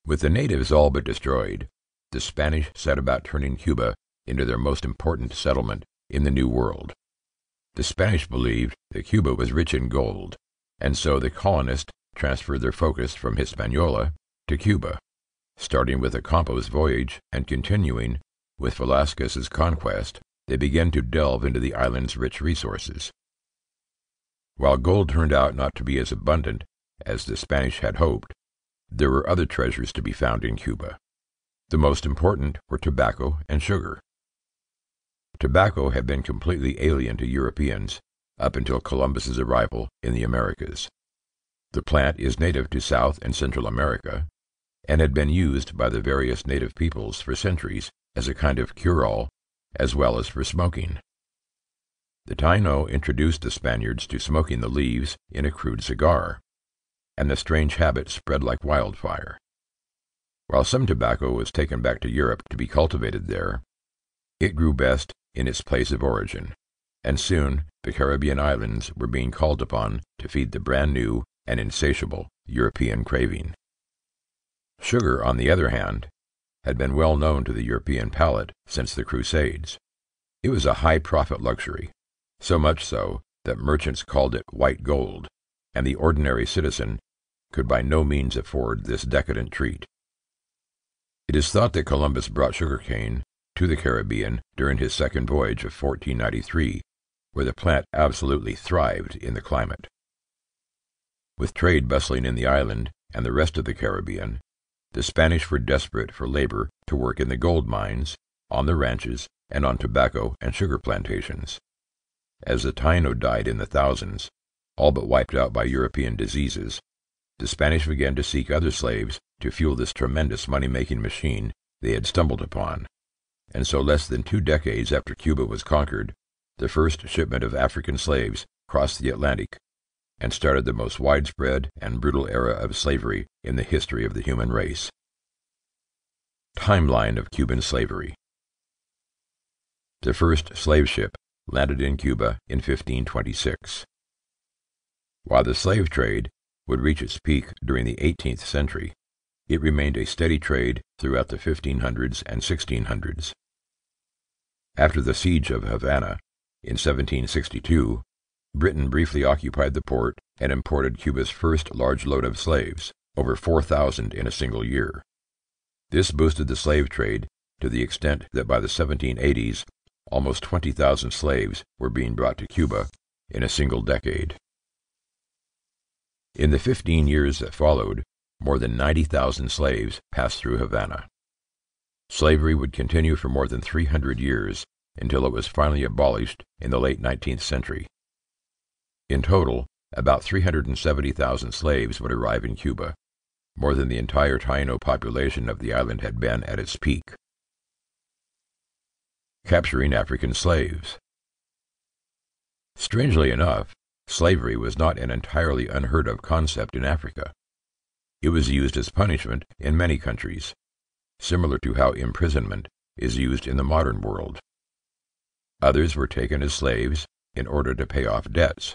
With the natives all but destroyed, the Spanish set about turning Cuba into their most important settlement in the New World. The Spanish believed that Cuba was rich in gold, and so the colonists transferred their focus from Hispaniola to Cuba, starting with the Campos voyage and continuing with Velazquez's conquest. They began to delve into the island's rich resources. While gold turned out not to be as abundant as the Spanish had hoped, there were other treasures to be found in Cuba. The most important were tobacco and sugar. Tobacco had been completely alien to Europeans up until Columbus's arrival in the Americas. The plant is native to South and Central America and had been used by the various native peoples for centuries as a kind of cure-all as well as for smoking. The Taino introduced the Spaniards to smoking the leaves in a crude cigar, and the strange habit spread like wildfire. While some tobacco was taken back to Europe to be cultivated there, it grew best in its place of origin, and soon the Caribbean islands were being called upon to feed the brand new and insatiable European craving. Sugar, on the other hand, had been well known to the European palate since the Crusades. It was a high-profit luxury, so much so that merchants called it white gold, and the ordinary citizen could by no means afford this decadent treat. It is thought that Columbus brought sugarcane to the Caribbean during his second voyage of 1493, where the plant absolutely thrived in the climate. With trade bustling in the island and the rest of the Caribbean, the Spanish were desperate for labor to work in the gold mines, on the ranches, and on tobacco and sugar plantations. As the Taino died in the thousands, all but wiped out by European diseases, the Spanish began to seek other slaves to fuel this tremendous money-making machine they had stumbled upon, and so less than 2 decades after Cuba was conquered, the first shipment of African slaves crossed the Atlantic and started the most widespread and brutal era of slavery in the history of the human race. Timeline of Cuban slavery. The first slave ship landed in Cuba in 1526. While the slave trade would reach its peak during the 18th century, it remained a steady trade throughout the 1500s and 1600s. After the siege of Havana in 1762, Britain briefly occupied the port and imported Cuba's first large load of slaves, over 4,000 in a single year. This boosted the slave trade to the extent that by the 1780s, almost 20,000 slaves were being brought to Cuba in a single decade. In the 15 years that followed, more than 90,000 slaves passed through Havana. Slavery would continue for more than 300 years until it was finally abolished in the late 19th century. In total, about 370,000 slaves would arrive in Cuba, more than the entire Taino population of the island had been at its peak. Capturing African slaves. Strangely enough, slavery was not an entirely unheard-of concept in Africa. It was used as punishment in many countries, similar to how imprisonment is used in the modern world. Others were taken as slaves in order to pay off debts.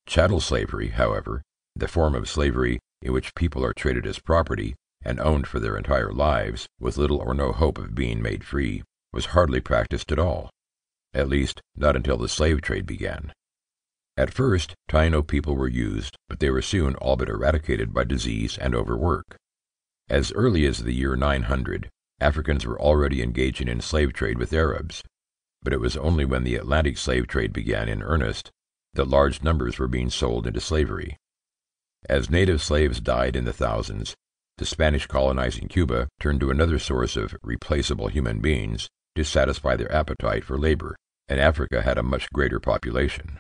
Chattel slavery, however, the form of slavery in which people are traded as property and owned for their entire lives with little or no hope of being made free, was hardly practiced at all, at least not until the slave trade began. At first, Taino people were used, but they were soon all but eradicated by disease and overwork. As early as the year 900, Africans were already engaging in slave trade with Arabs, but it was only when the Atlantic slave trade began in earnest that large numbers were being sold into slavery. As native slaves died in the thousands, the Spanish colonizing Cuba turned to another source of replaceable human beings to satisfy their appetite for labor, and Africa had a much greater population.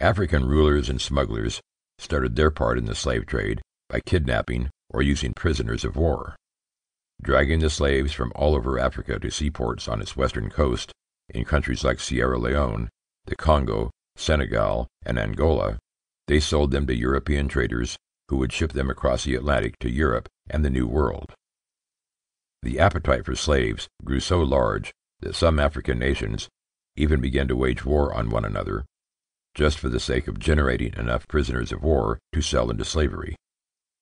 African rulers and smugglers started their part in the slave trade by kidnapping or using prisoners of war. Dragging the slaves from all over Africa to seaports on its western coast, in countries like Sierra Leone, the Congo, Senegal, and Angola, they sold them to European traders who would ship them across the Atlantic to Europe and the New World. The appetite for slaves grew so large that some African nations even began to wage war on one another, just for the sake of generating enough prisoners of war to sell into slavery.